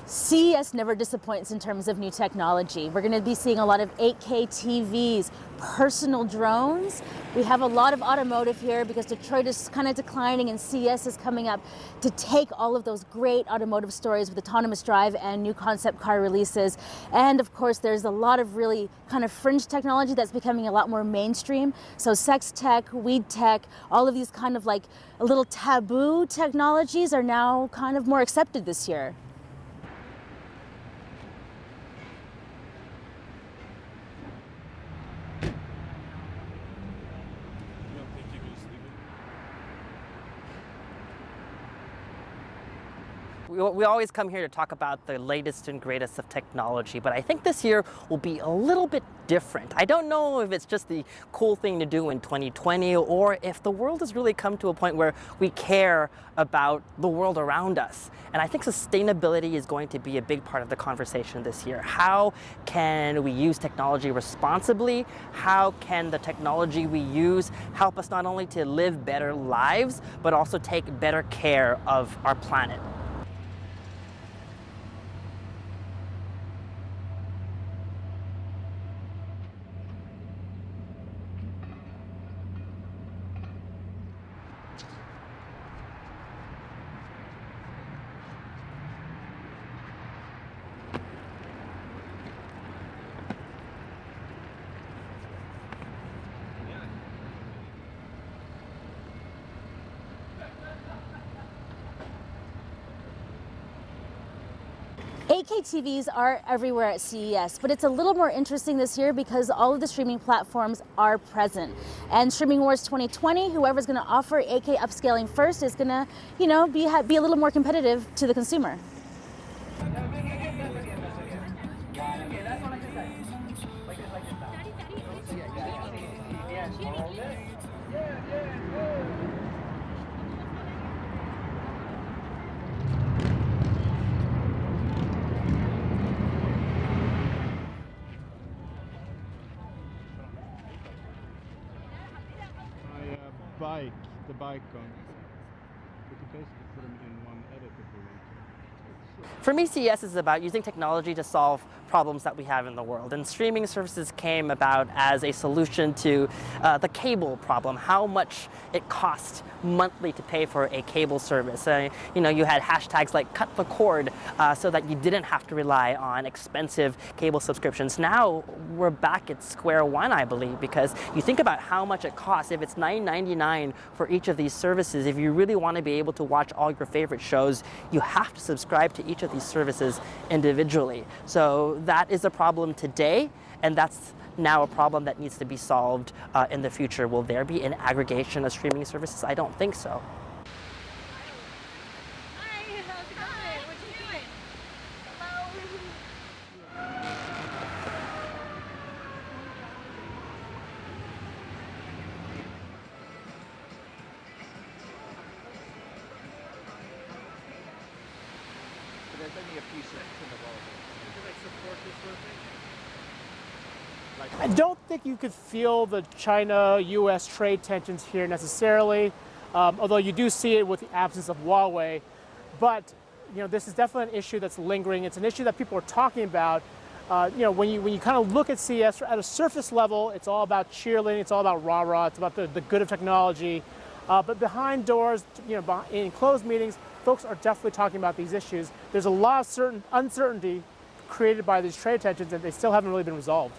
CES never disappoints in terms of new technology. We're going to be seeing a lot of 8K TVs, personal drones. We have a lot of automotive here because Detroit is kind of declining and CES is coming up to take all of those great automotive stories with autonomous drive and new concept car releases. And of course, there's a lot of really kind of fringe technology that's becoming a lot more mainstream. So sex tech, weed tech, all of these kind of like a little taboo technologies are now kind of more accepted this year. We always come here to talk about the latest and greatest of technology, but I think this year will be a little bit different. I don't know if it's just the cool thing to do in 2020 or if the world has really come to a point where we care about the world around us. And I think sustainability is going to be a big part of the conversation this year. How can we use technology responsibly? How can the technology we use help us not only to live better lives, but also take better care of our planet? TVs are everywhere at CES, but it's a little more interesting this year because all of the streaming platforms are present. And Streaming Wars 2020, whoever's going to offer 8K upscaling first is going to, be a little more competitive to the consumer. The bike on. We could basically put them in one edit if we want to. For me, CES is about using technology to solve problems that we have in the world. And streaming services came about as a solution to the cable problem, how much it costs monthly to pay for a cable service. You had hashtags like cut the cord so that you didn't have to rely on expensive cable subscriptions. Now we're back at square one, I believe, because you think about how much it costs. If it's $9.99 for each of these services, if you really want to be able to watch all your favorite shows, you have to subscribe to each of these services individually. So that is a problem today, and that's now a problem that needs to be solved in the future. Will there be an aggregation of streaming services? I don't think so. Hi, how's it going? What you doing? Hello. There's only a few seconds in the world. Support this sort of thing? I don't think you could feel the China-U.S. trade tensions here necessarily, although you do see it with the absence of Huawei. But this is definitely an issue that's lingering. It's an issue that people are talking about. When you kind of look at CES at a surface level, it's all about cheerleading, it's all about rah-rah, it's about the good of technology. But behind doors, in closed meetings, folks are definitely talking about these issues. There's a lot of uncertainty created by these trade tensions, and they still haven't really been resolved.